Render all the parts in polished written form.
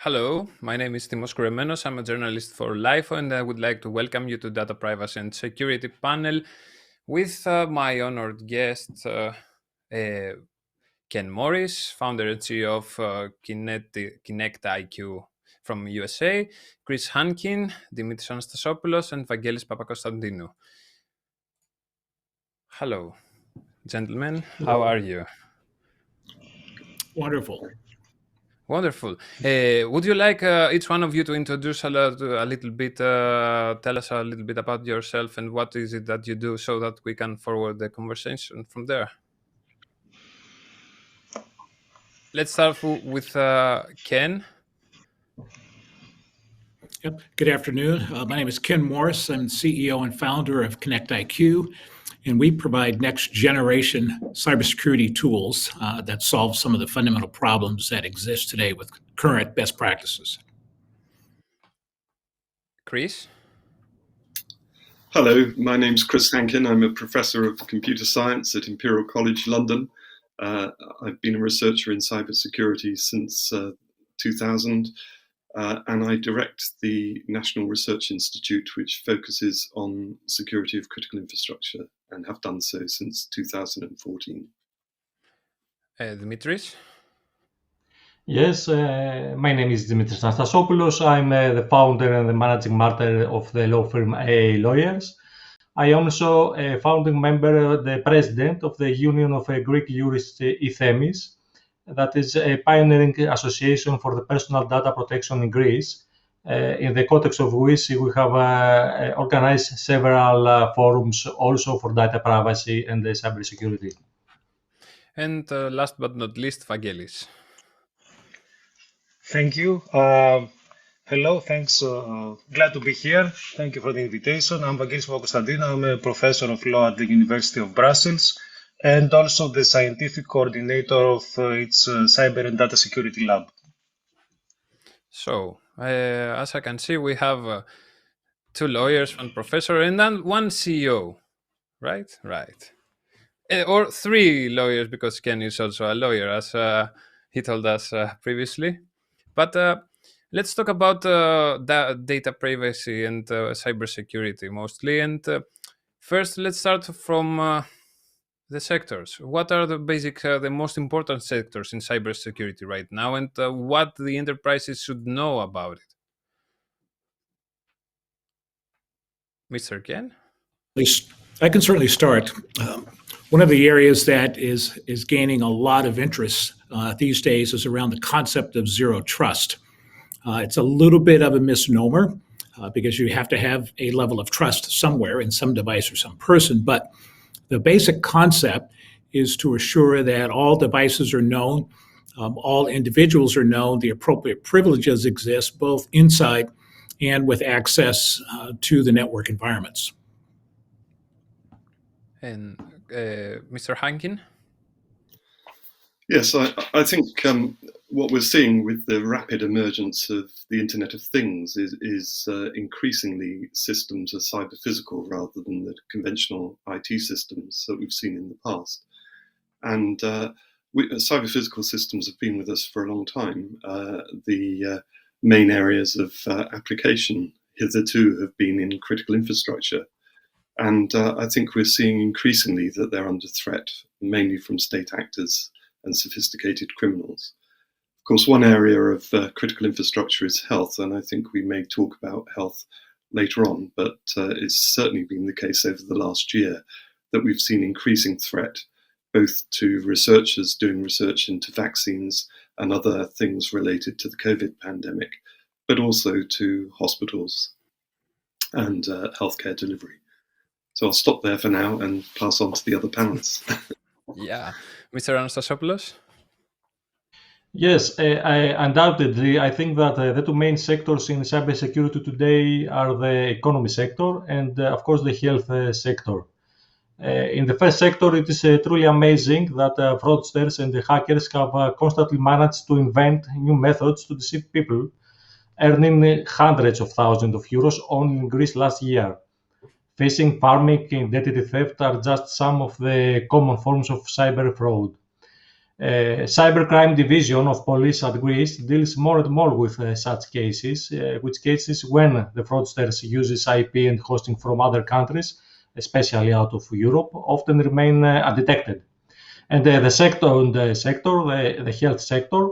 Hello, my name is Timos Kouremenos. I'm a journalist for LIFO, and I would like to welcome you to Data Privacy and Security panel with my honored guest, Ken Morris, founder and CEO of Kinect IQ from USA, Chris Hankin, Dimitris Anastasopoulos, and Vangelis Papakonstantinou. Hello, gentlemen. How are you? Wonderful. Wonderful. Would you like each one of you to introduce a little bit, tell us a little bit about yourself and what is it that you do so that we can forward the conversation from there? Let's start with Ken. Yep. Good afternoon. My name is Ken Morris. I'm CEO and founder of Kinect IQ, and we provide next generation cybersecurity tools that solve some of the fundamental problems that exist today with current best practices. Chris? Hello, my name's Chris Hankin. I'm a professor of computer science at Imperial College London. I've been a researcher in cybersecurity since 2000, and I direct the National Research Institute, which focuses on security of critical infrastructure, and have done so since 2014. Dimitris? Yes, my name is Dimitris Anastasopoulos. I'm the founder and the managing partner of the law firm AA Lawyers. I am also a founding member, the president of the Union of Greek Jurists Ithemis, that is a pioneering association for the personal data protection in Greece, in the context of which we have organized several forums also for data privacy and cybersecurity. And last but not least, Vangelis. Thank you. Hello, thanks. Glad to be here. Thank you for the invitation. I'm Vangelis Papakonstantinou. I'm a professor of law at the University of Brussels and also the scientific coordinator of its cyber and data security lab. So, as I can see, we have two lawyers, one professor, and then one CEO, right? Right. Or three lawyers, because Ken is also a lawyer, as he told us previously. But let's talk about data privacy and cybersecurity mostly. And first, let's start from the sectors. What are the the most important sectors in cybersecurity right now, and what the enterprises should know about it? Mr. Ken? I can certainly start. One of the areas that is gaining a lot of interest these days is around the concept of zero trust. It's a little bit of a misnomer because you have to have a level of trust somewhere in some device or some person, but the basic concept is to assure that all devices are known, all individuals are known, the appropriate privileges exist both inside and with access to the network environments. And Mr. Hankin? Yes, I think what we're seeing with the rapid emergence of the Internet of Things is increasingly systems are cyber-physical rather than the conventional IT systems that we've seen in the past. And cyber-physical systems have been with us for a long time. The main areas of application hitherto have been in critical infrastructure. And I think we're seeing increasingly that they're under threat, mainly from state actors and sophisticated criminals. Of course, one area of critical infrastructure is health, and I think we may talk about health later on, but it's certainly been the case over the last year that we've seen increasing threat, both to researchers doing research into vaccines and other things related to the COVID pandemic, but also to hospitals and healthcare delivery. So I'll stop there for now and pass on to the other panelists. Yeah. Mr. Anastasopoulos? Yes, undoubtedly. I think that the two main sectors in cybersecurity today are the economy sector and, of course, the health sector. In the first sector, it is truly amazing that fraudsters and the hackers have constantly managed to invent new methods to deceive people, earning hundreds of thousands of euros only in Greece last year. Phishing, farming, and identity theft are just some of the common forms of cyber fraud. Cybercrime division of police at Greece deals more and more with such cases, which cases when the fraudsters uses IP and hosting from other countries, especially out of Europe, often remain undetected. And the health sector,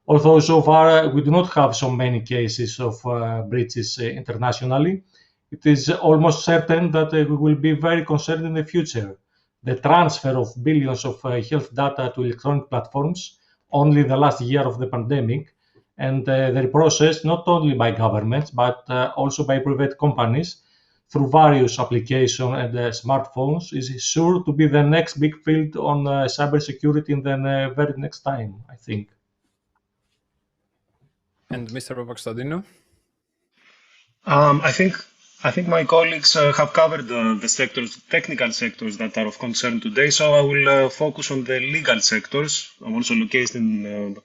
although so far we do not have so many cases of breaches internationally, it is almost certain that we will be very concerned in the future. The transfer of billions of health data to electronic platforms only the last year of the pandemic, and they're processed not only by governments but also by private companies through various applications and smartphones, is sure to be the next big field on cybersecurity in the very next time, I think. And Mr. Papakostadino? I think my colleagues have covered the sectors, technical sectors that are of concern today. So I will focus on the legal sectors. I'm also located in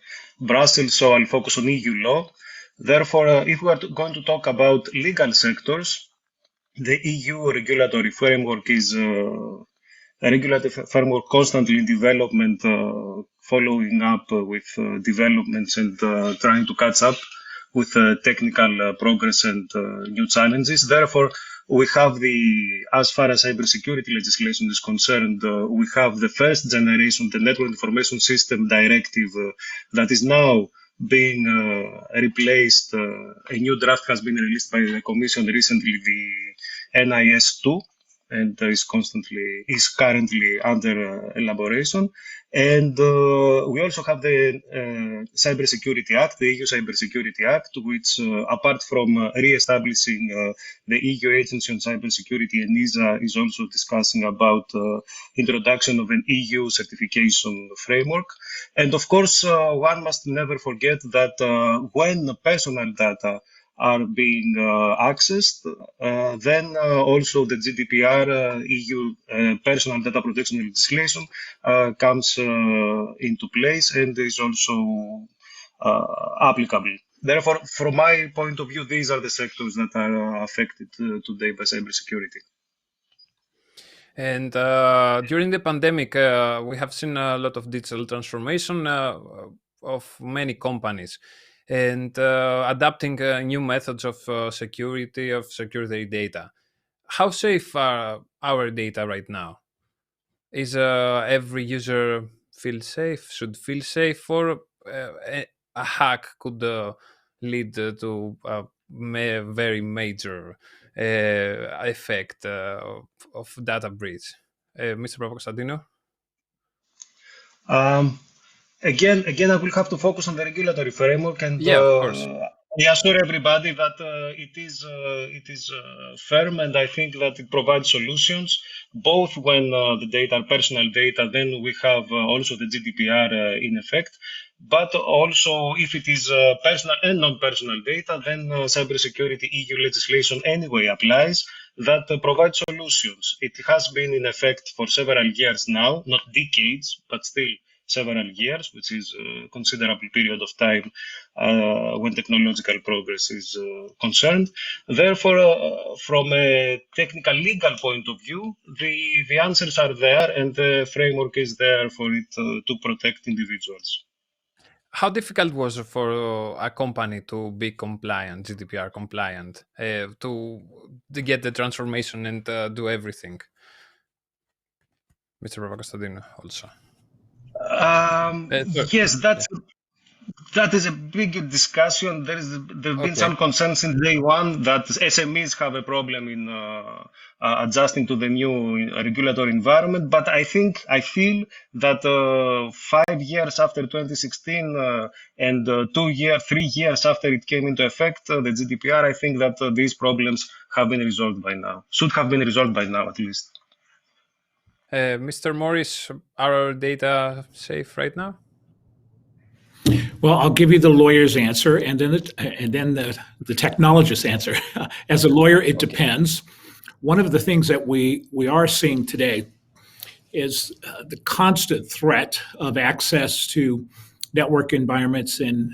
Brussels, so I'll focus on EU law. Therefore, if we are going to talk about legal sectors, the EU regulatory framework is a regulatory framework constantly in development, following up with developments and trying to catch up with technical progress and new challenges. Therefore, we have as far as cybersecurity legislation is concerned, we have the first generation, the Network Information System Directive, that is now being replaced. A new draft has been released by the Commission recently, the NIS2, and is currently under elaboration. And we also have the Cybersecurity Act, the EU Cybersecurity Act, which, apart from re-establishing the EU Agency on Cybersecurity, ENISA, is also discussing about introduction of an EU certification framework. And of course, one must never forget that when personal data are being accessed, then also the GDPR EU personal data protection legislation comes into place and is also applicable. Therefore, from my point of view, these are the sectors that are affected today by cybersecurity. And during the pandemic, we have seen a lot of digital transformation of many companies, and adapting new methods of security data. How safe are our data right now? Is every user should feel safe, or a hack could lead to a very major effect of data breach? Mr. Papakostadino? Again, I will have to focus on the regulatory framework, and Yeah, of course. I assure everybody that it is firm, and I think that it provides solutions, both when the data are personal data, then we have also the GDPR in effect, but also if it is personal and non-personal data, then cybersecurity EU legislation anyway applies that provides solutions. It has been in effect for several years now, not decades, but still several years, which is a considerable period of time when technological progress is concerned. Therefore, from a technical legal point of view, the answers are there and the framework is there for it to protect individuals. How difficult was it for a company to be compliant, GDPR compliant, to get the transformation and do everything? Mr. Papakostadino also. Yes, that is a big discussion. There have been some concerns since day one that SMEs have a problem in adjusting to the new regulatory environment. But I feel that 5 years after 2016 and 3 years after it came into effect, the GDPR, I think that these problems have been resolved by now. Should have been resolved by now, at least. Mr. Morris, are our data safe right now? Well, I'll give you the lawyer's answer and then the technologist's answer. As a lawyer, it depends. One of the things that we are seeing today is the constant threat of access to network environments and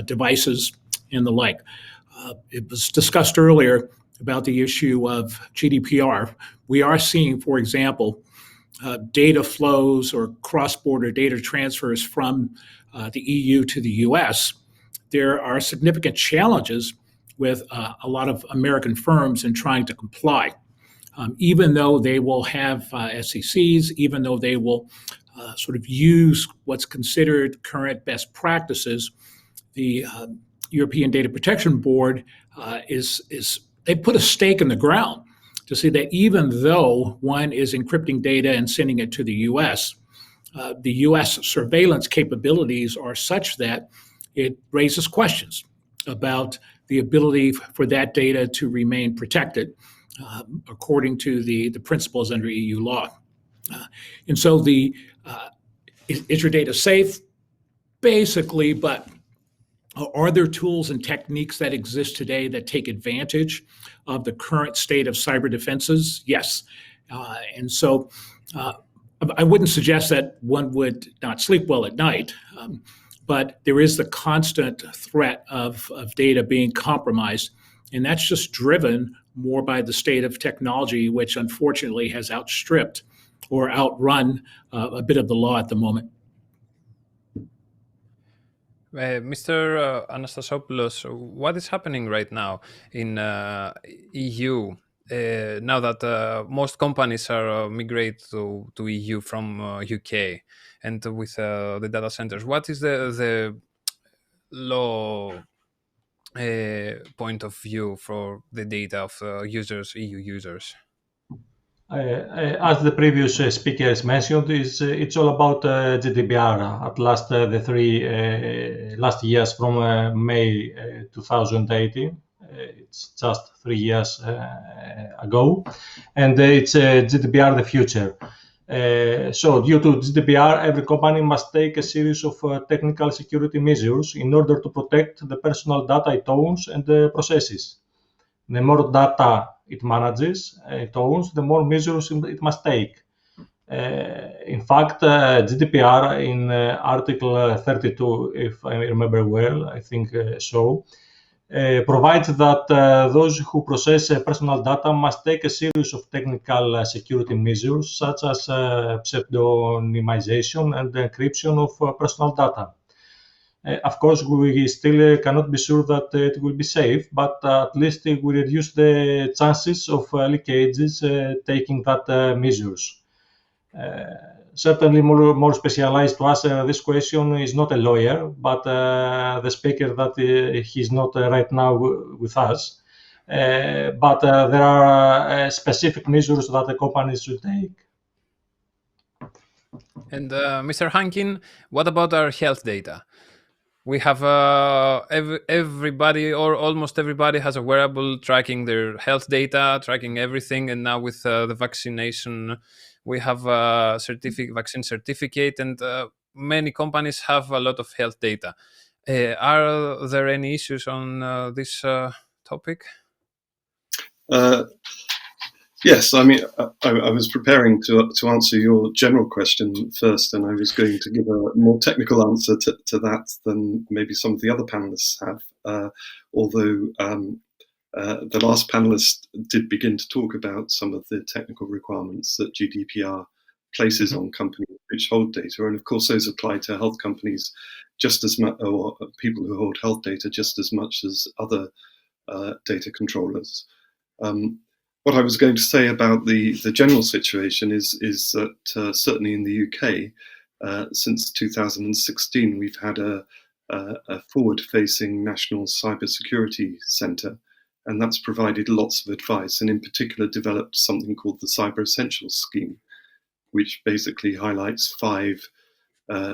devices and the like. It was discussed earlier about the issue of GDPR. We are seeing, for example, data flows or cross-border data transfers from the EU to the US, there are significant challenges with a lot of American firms in trying to comply. Even though they will have SECs, even though they will sort of use what's considered current best practices, the European Data Protection Board they put a stake in the ground to see that even though one is encrypting data and sending it to the US, the US surveillance capabilities are such that it raises questions about the ability for that data to remain protected according to the principles under EU law. And so is your data safe? Basically, but are there tools and techniques that exist today that take advantage of the current state of cyber defenses? Yes. And so I wouldn't suggest that one would not sleep well at night, but there is the constant threat of data being compromised. And that's just driven more by the state of technology, which unfortunately has outstripped or outrun a bit of the law at the moment. Mr. Anastasopoulos, what is happening right now in EU now that most companies are migrate to EU from UK and with the data centers? What is the law point of view for the data of users, EU users? As the previous speakers mentioned, it's all about GDPR. At last, the three last years from May 2018. It's just 3 years ago, and it's GDPR the future. So due to GDPR, every company must take a series of technical security measures in order to protect the personal data it owns and processes. The more data it manages, it owns, the more measures it must take. In fact, GDPR in Article 32, if I remember well, I think so, provides that those who process personal data must take a series of technical security measures, such as pseudonymization and encryption of personal data. Of course, we still cannot be sure that it will be safe, but at least we reduce the chances of leakages taking that measures. Certainly more specialized to answer this question is not a lawyer, but the speaker that he's not right now with us. But there are specific measures that the companies should take. And Mr. Hankin, what about our health data? We have everybody or almost everybody has a wearable tracking their health data, tracking everything. And now with the vaccination, we have a vaccine certificate, and many companies have a lot of health data. Are there any issues on this topic? Yes, I mean, I was preparing to answer your general question first, and I was going to give a more technical answer to that than maybe some of the other panelists have, although the last panelist did begin to talk about some of the technical requirements that GDPR places on companies which hold data, and of course those apply to health companies just as much, or people who hold health data just as much as other data controllers. What I was going to say about the general situation is that certainly in the UK, since 2016, we've had a forward-facing national cybersecurity centre, and that's provided lots of advice, and in particular developed something called the Cyber Essentials Scheme, which basically highlights 5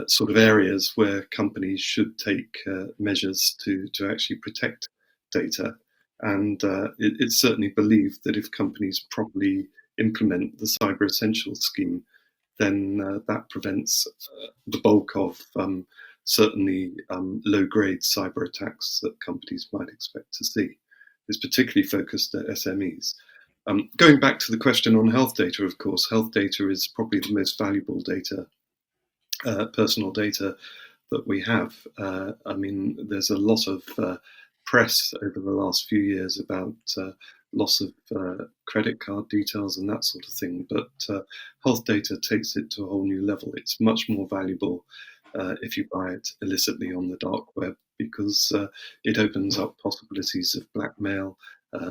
sort of areas where companies should take measures to actually protect data. And it's certainly believed that if companies properly implement the Cyber Essentials Scheme, then that prevents the bulk of certainly low-grade cyber attacks that companies might expect to see. It's particularly focused at SMEs. Going back to the question on health data, of course, health data is probably the most valuable data, personal data that we have. I mean, there's a lot of press over the last few years about loss of credit card details and that sort of thing. But health data takes it to a whole new level. It's much more valuable if you buy it illicitly on the dark web, because it opens up possibilities of blackmail,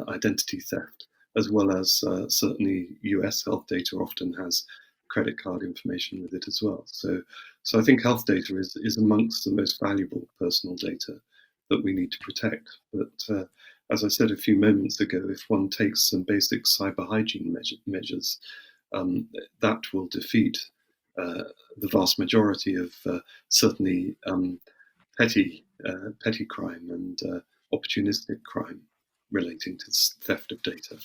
identity theft, as well as certainly US health data often has credit card information with it as well. So I think health data is amongst the most valuable personal data that we need to protect. But as I said a few moments ago, if one takes some basic cyber hygiene measures, that will defeat the vast majority of certainly petty crime and opportunistic crime relating to theft of data.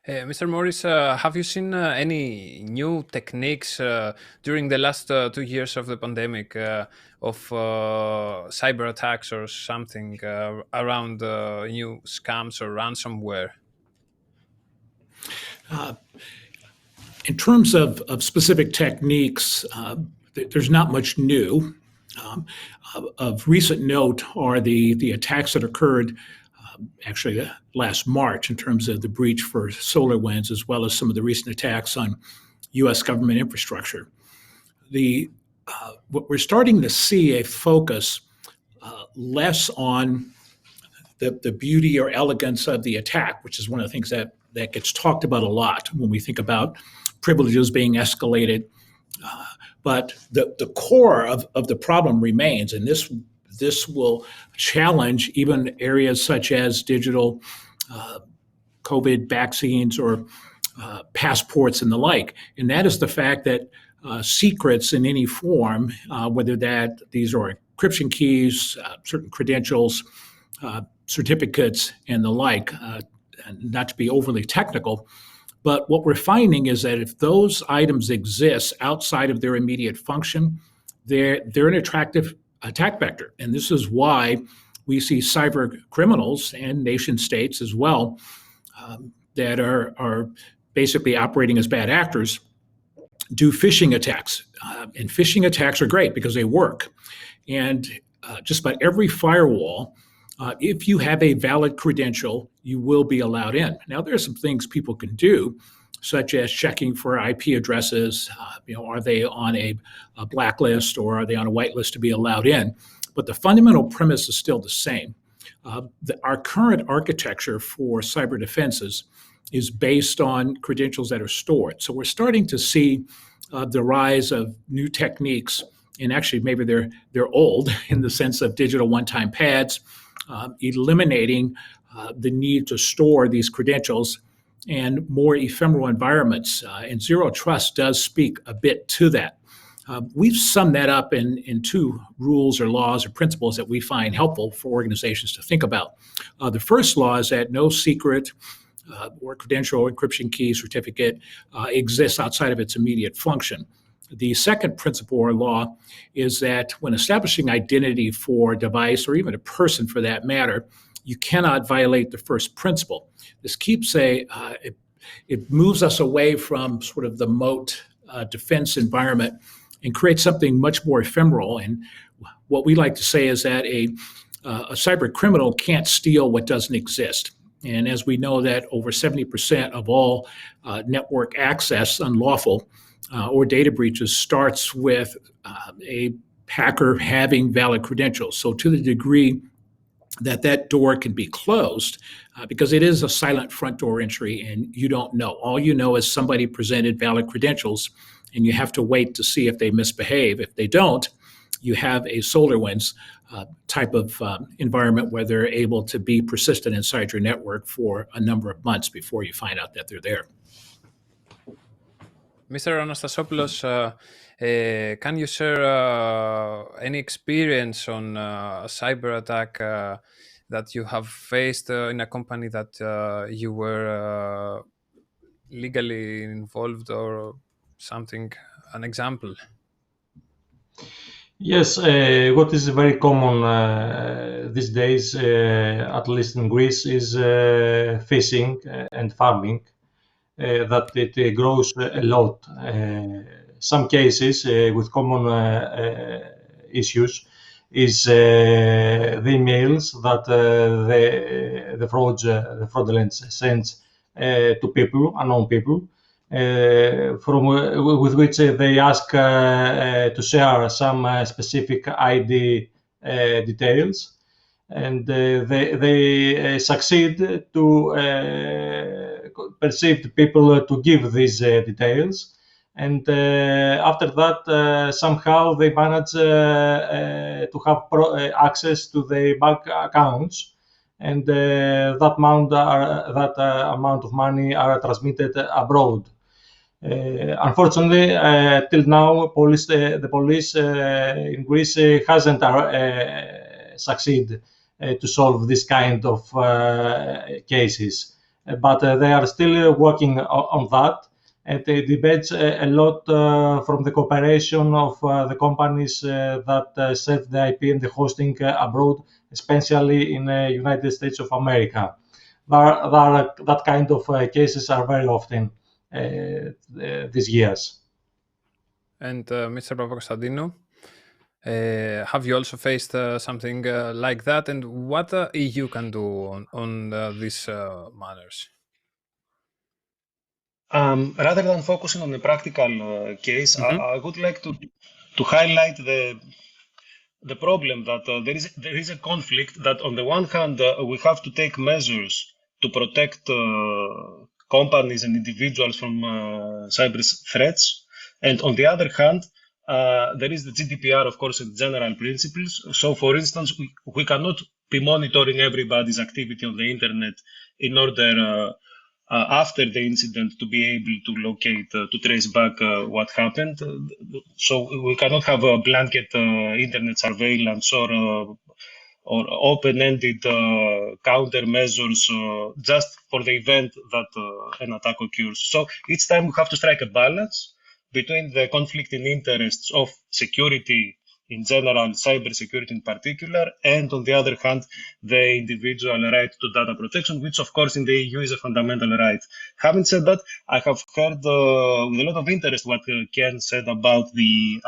Mr. Morris, have you seen any new techniques during the last 2 years of the pandemic of cyber attacks or something around new scams or ransomware? In terms of specific techniques, there's not much new. Of recent note are the attacks that occurred actually last March in terms of the breach for SolarWinds, as well as some of the recent attacks on U.S. government infrastructure. What we're starting to see a focus less on the beauty or elegance of the attack, which is one of the things that gets talked about a lot when we think about privileges being escalated. But the core of the problem remains, and this will challenge even areas such as digital COVID vaccines or passports and the like. And that is the fact that secrets in any form, whether these are encryption keys, certain credentials, certificates, and the like, not to be overly technical, but what we're finding is that if those items exist outside of their immediate function, they're an attractive attack vector. And this is why we see cyber criminals and nation states as well that are basically operating as bad actors do phishing attacks. And phishing attacks are great because they work. And just about every firewall, if you have a valid credential, you will be allowed in. Now, there are some things people can do, such as checking for IP addresses. Are they on a blacklist or are they on a whitelist to be allowed in? But the fundamental premise is still the same. Our current architecture for cyber defenses is based on credentials that are stored. So we're starting to see the rise of new techniques, and actually maybe they're old in the sense of digital one-time pads, eliminating the need to store these credentials and more ephemeral environments. And zero trust does speak a bit to that. We've summed that up in two rules or laws or principles that we find helpful for organizations to think about. The first law is that no secret or credential, encryption key, certificate exists outside of its immediate function. The second principle or law is that when establishing identity for a device or even a person for that matter, you cannot violate the first principle. This keeps it moves us away from sort of the moat defense environment and creates something much more ephemeral. And what we like to say is that a cyber criminal can't steal what doesn't exist. And as we know that over 70% of all network access unlawful or data breaches starts with a hacker having valid credentials. So to the degree that door can be closed, because it is a silent front door entry and you don't know. All you know is somebody presented valid credentials and you have to wait to see if they misbehave. If they don't, you have a SolarWinds type of environment where they're able to be persistent inside your network for a number of months before you find out that they're there. Mr. Anastasopoulos, can you share any experience on a cyber attack that you have faced in a company that you were legally involved or something, an example? Yes, what is very common these days, at least in Greece, is fishing and farming. That it grows a lot. Some cases with common issues is the emails that the fraudulent sends to people, unknown people, with which they ask to share some specific ID details, and they succeed to perceive people to give these details. And after that, somehow they manage to have access to the bank accounts, and that amount of money are transmitted abroad. Unfortunately, till now, the police in Greece hasn't succeeded to solve this kind of cases, but they are still working on that. And it depends a lot from the cooperation of the companies that serve the IP and the hosting abroad, especially in the United States of America. That kind of cases are very often these years. And Mr. Papakonstantinou, have you also faced something like that? And what EU can do on these matters? Rather than focusing on the practical case, I would like to highlight the problem that there is a conflict that on the one hand we have to take measures to protect companies and individuals from cyber threats, and on the other hand there is the GDPR, of course, and general principles. So, for instance, we cannot be monitoring everybody's activity on the internet in order after the incident to be able to locate, to trace back what happened. So we cannot have a blanket internet surveillance or open-ended countermeasures just for the event that an attack occurs. So each time we have to strike a balance between the conflicting interests of security in general, cyber security in particular, and on the other hand, the individual right to data protection, which of course in the EU is a fundamental right. Having said that, I have heard with a lot of interest what Ken said about the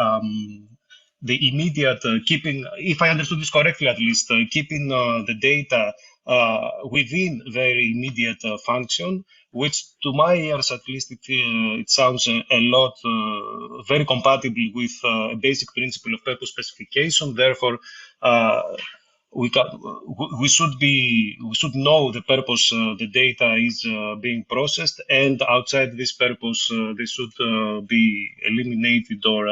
immediate keeping, if I understood this correctly at least, keeping the data within their immediate function, which to my ears at least it sounds a lot very compatible with a basic principle of purpose specification. Therefore, we should know the purpose the data is being processed, and outside this purpose they should be eliminated or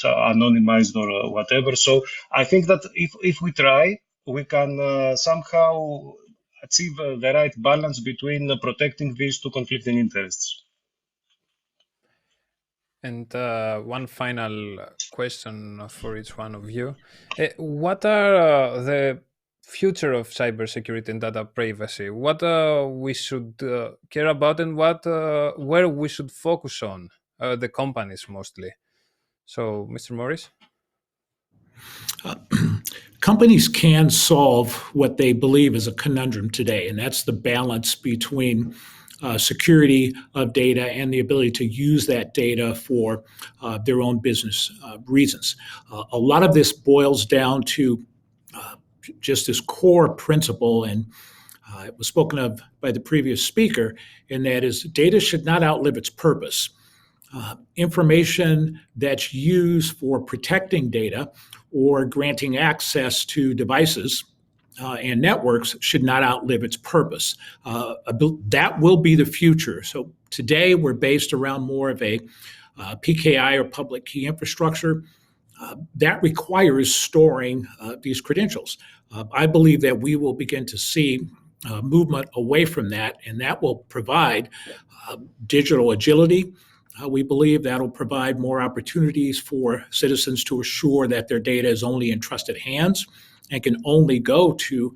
anonymized or whatever. So I think that if we try, we can somehow achieve the right balance between protecting these two conflicting interests. And one final question for each one of you. What are the future of cybersecurity and data privacy? What we should care about, and what where we should focus on, the companies mostly? So, Mr. Morris? Companies can solve what they believe is a conundrum today, and that's the balance between security of data and the ability to use that data for their own business reasons. A lot of this boils down to just this core principle, and it was spoken of by the previous speaker, and that is data should not outlive its purpose. Information that's used for protecting data or granting access to devices and networks should not outlive its purpose. That will be the future. So today we're based around more of a PKI or public key infrastructure. That requires storing these credentials. I believe that we will begin to see movement away from that, and that will provide digital agility. We believe that'll provide more opportunities for citizens to assure that their data is only in trusted hands and can only go to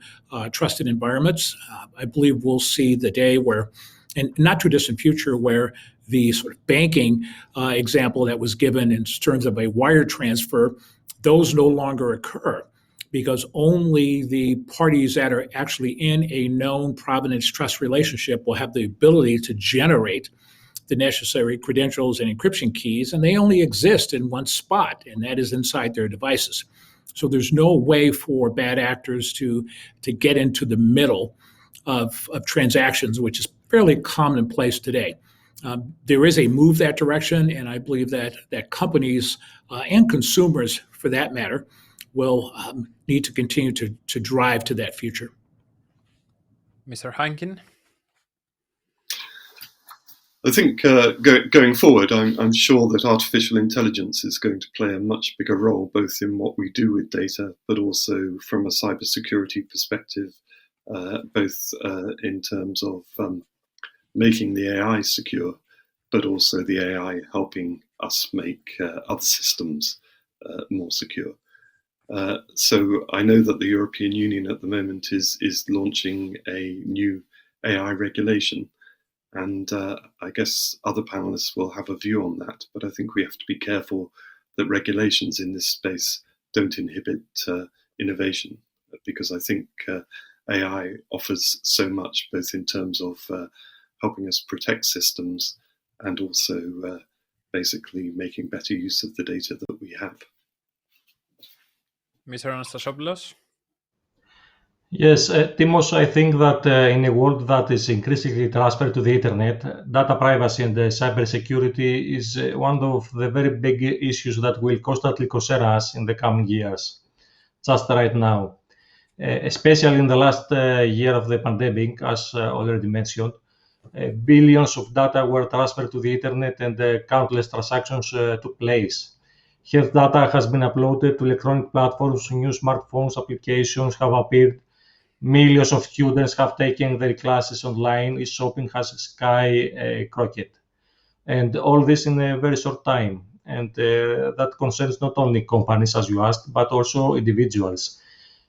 trusted environments. I believe we'll see the day where, and not too distant future, where the sort of banking example that was given in terms of a wire transfer, those no longer occur because only the parties that are actually in a known provenance trust relationship will have the ability to generate the necessary credentials and encryption keys, and they only exist in one spot, and that is inside their devices. So there's no way for bad actors to get into the middle of transactions, which is fairly commonplace today. There is a move that direction, and I believe that companies and consumers, for that matter, will need to continue to drive to that future. Mr. Hankin? I think going forward, I'm sure that artificial intelligence is going to play a much bigger role, both in what we do with data, but also from a cybersecurity perspective, both in terms of making the AI secure, but also the AI helping us make other systems more secure. So I know that the European Union at the moment is launching a new AI regulation. And I guess other panelists will have a view on that, but I think we have to be careful that regulations in this space don't inhibit innovation, because I think AI offers so much, both in terms of helping us protect systems and also basically making better use of the data that we have. Mr. Anastasopoulos? Yes, Timos, I think that in a world that is increasingly transferred to the internet, data privacy and cybersecurity is one of the very big issues that will constantly concern us in the coming years, just right now. Especially in the last year of the pandemic, as already mentioned, billions of data were transferred to the internet and countless transactions took place. Health data has been uploaded to electronic platforms, new smartphones applications have appeared, millions of students have taken their classes online, e-shopping has skyrocketed. And all this in a very short time. And that concerns not only companies, as you asked, but also individuals.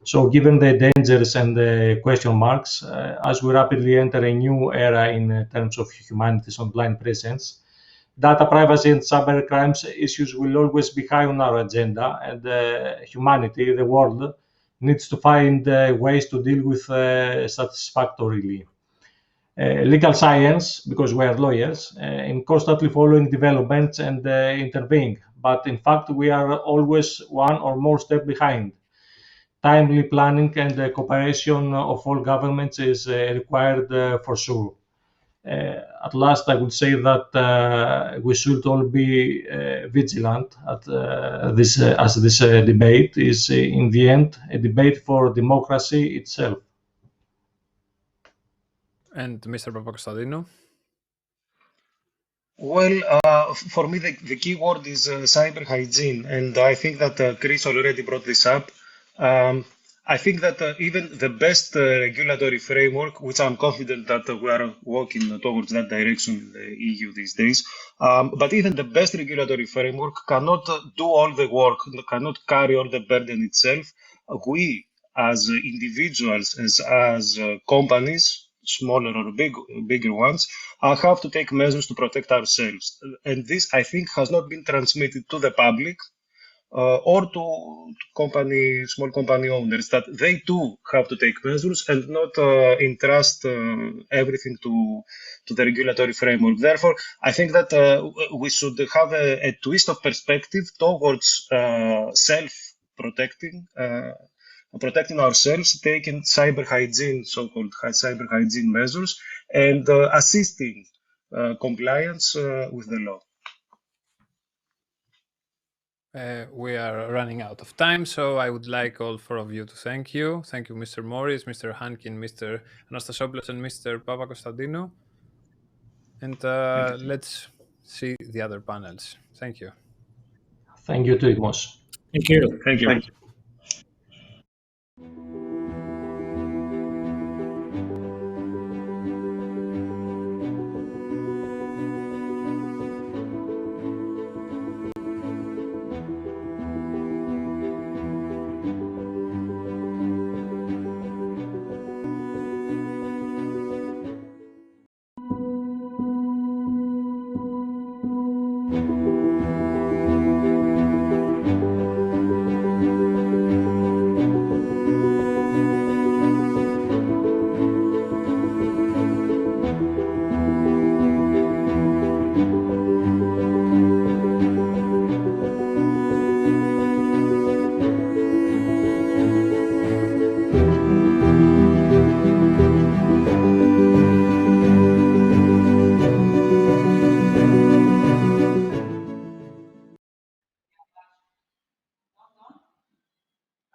So given the dangers and the question marks, as we rapidly enter a new era in terms of humanity's online presence, data privacy and cyber crimes issues will always be high on our agenda, and humanity, the world, needs to find ways to deal with satisfactorily. Legal science, because we are lawyers, in constantly following developments and intervening. But in fact, we are always one or more steps behind. Timely planning and cooperation of all governments is required for sure. At last, I would say that we should all be vigilant at this, as this debate is, in the end, a debate for democracy itself. And Mr. Papakonstantinou? Well, for me, the key word is cyber hygiene, and I think that Chris already brought this up. I think that even the best regulatory framework, which I'm confident that we are walking towards that direction in the EU these days, but even the best regulatory framework cannot do all the work, cannot carry all the burden itself. We, as individuals, as companies, smaller or bigger ones, have to take measures to protect ourselves. And this, I think, has not been transmitted to the public or to small company owners, that they too have to take measures and not entrust everything to the regulatory framework. Therefore, I think that we should have a twist of perspective towards self-protecting, protecting ourselves, taking cyber hygiene, so-called cyber hygiene measures, and assisting compliance with the law. We are running out of time, so I would like all four of you to thank you. Thank you, Mr. Morris, Mr. Hankin, Mr. Anastasopoulos, and Mr. Papakonstantinou. And let's see the other panels. Thank you. Thank you, Timos. Thank you. Thank you. Thank you.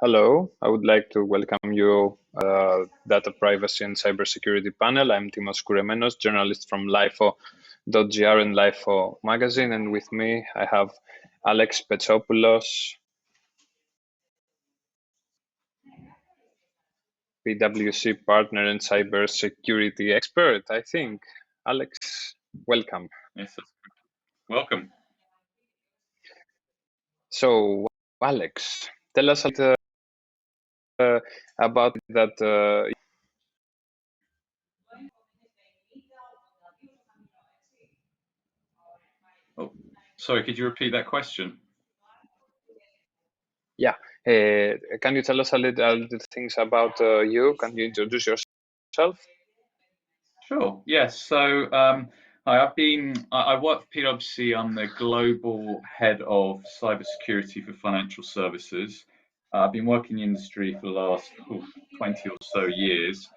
Hello, I would like to welcome you Data Privacy and Cybersecurity panel. I'm Timos Kouremenos, journalist from LIFO.gr and LIFO magazine, and with me I have Alex Petsopoulos, PwC partner and cybersecurity expert, I think. Alex, welcome. Yes, that's good. Welcome. So, Alex, tell us a little about that. Oh, sorry, could you repeat that question? Yeah, can you tell us a little things about you? Can you introduce yourself? Sure. Yes. So, hi, I work for PwC. I'm the global head of cybersecurity for financial services. I've been working in the industry for the last 20 or so years.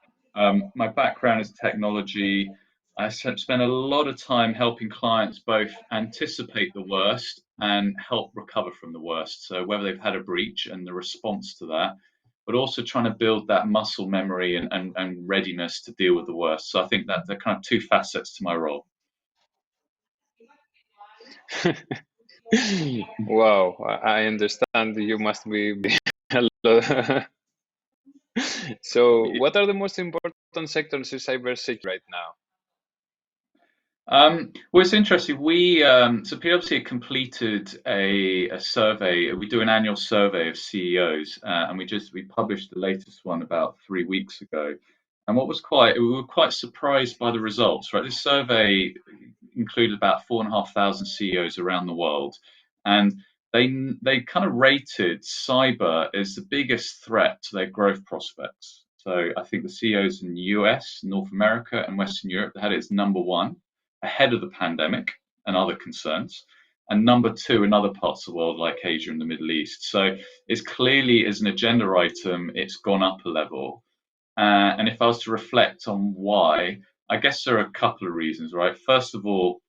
My background is technology. I spend a lot of time helping clients both anticipate the worst and help recover from the worst. So, whether they've had a breach and the response to that, but also trying to build that muscle memory and readiness to deal with the worst. So I think that they're kind of two facets to my role. Wow, I understand you must be a lot. So, what are the most important sectors in cybersecurity right now? Well, it's interesting. So PwC completed a survey. We do an annual survey of CEOs, and we published the latest one about 3 weeks ago. And we were quite surprised by the results. Right, this survey included about 4,500 CEOs around the world, and they kind of rated cyber as the biggest threat to their growth prospects. So I think the CEOs in the US, North America, and Western Europe had it as number one, ahead of the pandemic and other concerns, and number two in other parts of the world like Asia and the Middle East. So it's clearly, as an agenda item, it's gone up a level. And if I was to reflect on why, I guess there are a couple of reasons, right? First of all,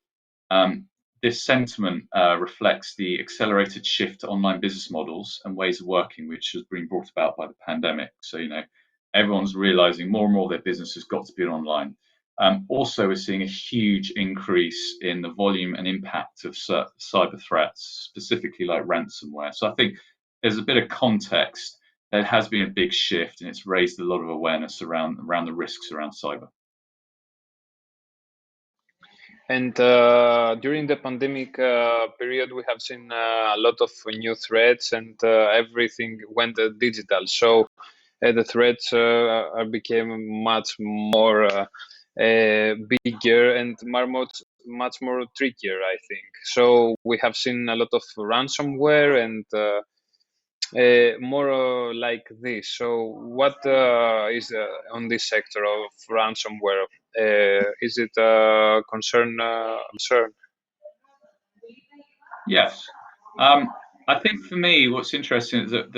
this sentiment reflects the accelerated shift to online business models and ways of working, which has been brought about by the pandemic. So, everyone's realizing more and more their business has got to be online. Also, we're seeing a huge increase in the volume and impact of cyber threats, specifically like ransomware. So I think there's a bit of context. There has been a big shift, and it's raised a lot of awareness around the risks around cyber. And during the pandemic period, we have seen a lot of new threats, and everything went digital. So the threats became much more bigger and much more trickier, I think. So we have seen a lot of ransomware and more like this. So what is on this sector of ransomware? Is it a concern? Concern? Yes. I think for me, what's interesting is that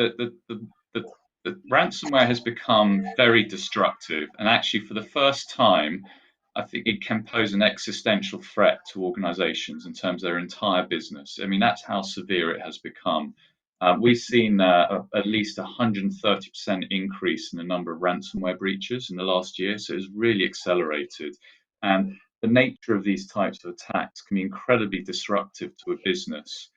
the ransomware has become very destructive. And actually, for the first time, I think it can pose an existential threat to organizations in terms of their entire business. I mean, that's how severe it has become. We've seen at least 130% increase in the number of ransomware breaches in the last year. So it's really accelerated. And the nature of these types of attacks can be incredibly disruptive to a business,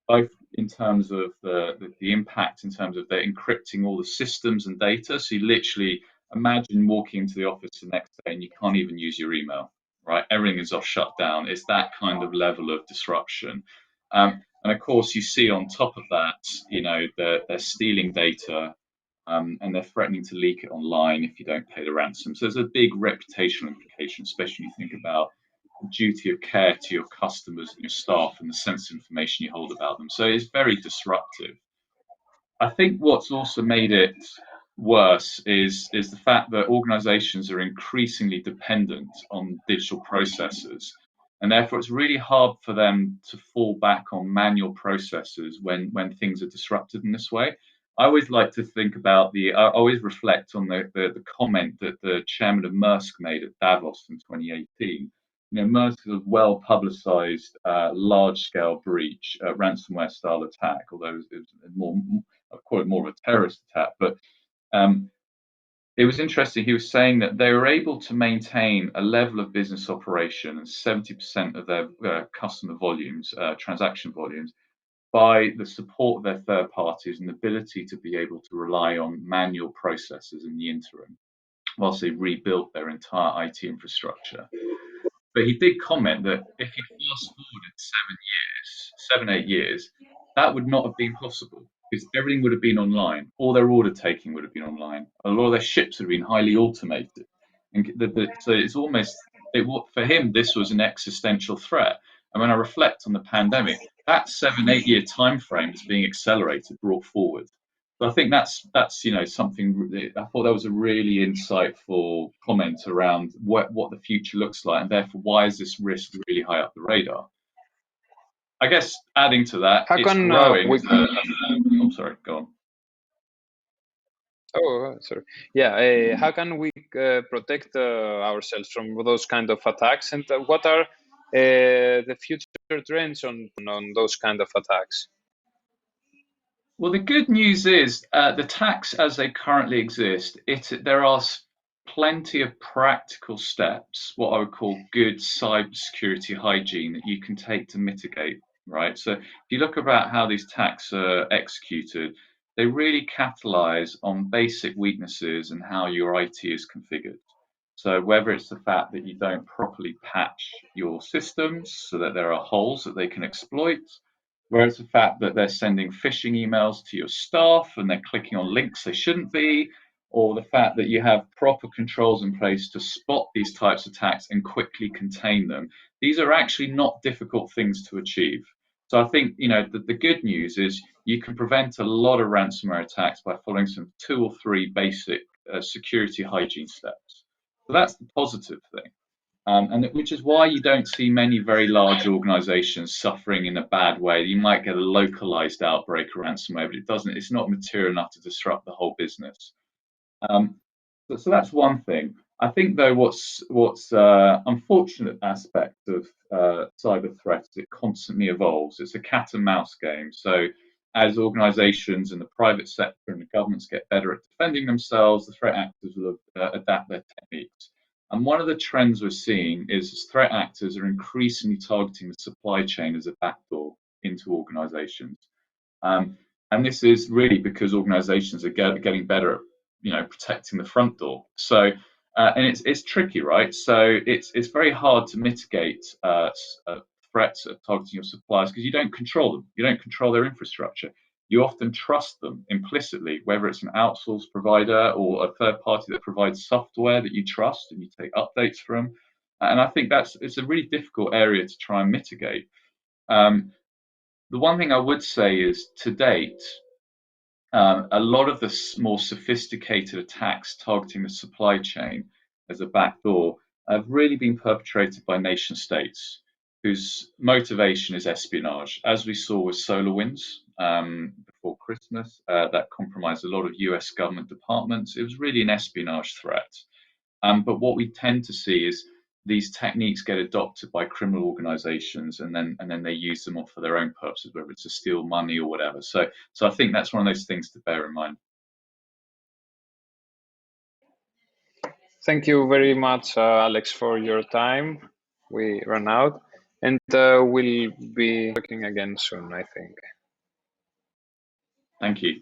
both in terms of the impact, in terms of they're encrypting all the systems and data. So you literally imagine walking into the office the next day and you can't even use your email, right? Everything is off shut down. It's that kind of level of disruption. And of course, you see on top of that, they're stealing data, and they're threatening to leak it online if you don't pay the ransom. So there's a big reputational implication, especially when you think about the duty of care to your customers and your staff and the sensitive information you hold about them. So it's very disruptive. I think what's also made it worse is the fact that organizations are increasingly dependent on digital processes, and therefore it's really hard for them to fall back on manual processes when things are disrupted in this way. I always like to think about I always reflect on the comment that the chairman of Maersk made at Davos in 2018. Maersk is a well publicized large scale breach, ransomware style attack, although it was more I'd call it more of a terrorist attack, but it was interesting. He was saying that they were able to maintain a level of business operation and 70% of their customer volumes, transaction volumes, by the support of their third parties and the ability to be able to rely on manual processes in the interim, whilst they rebuilt their entire IT infrastructure. But he did comment that if you fast forwarded 8 years, that would not have been possible because everything would have been online. All their order taking would have been online. A lot of their ships would have been highly automated. And so it's almost, for him, this was an existential threat. And when I reflect on the pandemic, that 7, 8 year time frame is being accelerated, brought forward. So I think that's something. I thought that was a really insightful comment around what the future looks like, and therefore why is this risk really high up the radar? I guess adding to that, it's growing. I'm sorry, go on. Oh, sorry. Yeah, how can we protect ourselves from those kind of attacks, and what are the future trends on those kind of attacks? Well, the good news is the attacks as they currently exist, there are plenty of practical steps, what I would call good cybersecurity hygiene that you can take to mitigate, right? So if you look about how these attacks are executed, they really capitalize on basic weaknesses and how your IT is configured. So whether it's the fact that you don't properly patch your systems so that there are holes that they can exploit, whereas the fact that they're sending phishing emails to your staff and they're clicking on links they shouldn't be, or the fact that you have proper controls in place to spot these types of attacks and quickly contain them. These are actually not difficult things to achieve. So I think the good news is you can prevent a lot of ransomware attacks by following some 2 or 3 basic security hygiene steps. So that's the positive thing. Which is why you don't see many very large organizations suffering in a bad way. You might get a localized outbreak of ransomware, but it's not material enough to disrupt the whole business. So that's one thing. I think though what's unfortunate aspect of cyber threats is it constantly evolves. It's a cat and mouse game. So as organizations in the private sector and the governments get better at defending themselves, the threat actors will adapt their techniques. And one of the trends we're seeing is threat actors are increasingly targeting the supply chain as a backdoor into organizations. And this is really because organizations are getting better at protecting the front door. So and it's tricky, right? So it's very hard to mitigate threats of targeting your suppliers because you don't control them. You don't control their infrastructure. You often trust them implicitly, whether it's an outsourced provider or a third party that provides software that you trust and you take updates from. And I think it's a really difficult area to try and mitigate. The one thing I would say is to date, a lot of the more sophisticated attacks targeting the supply chain as a backdoor have really been perpetrated by nation states whose motivation is espionage, as we saw with SolarWinds before Christmas. That compromised a lot of US government departments. It was really an espionage threat. But what we tend to see is these techniques get adopted by criminal organizations and then they use them for their own purposes, whether it's to steal money or whatever. So I think that's one of those things to bear in mind. Thank you very much, Alex, for your time. We ran out, and we'll be talking again soon, I think. Thank you.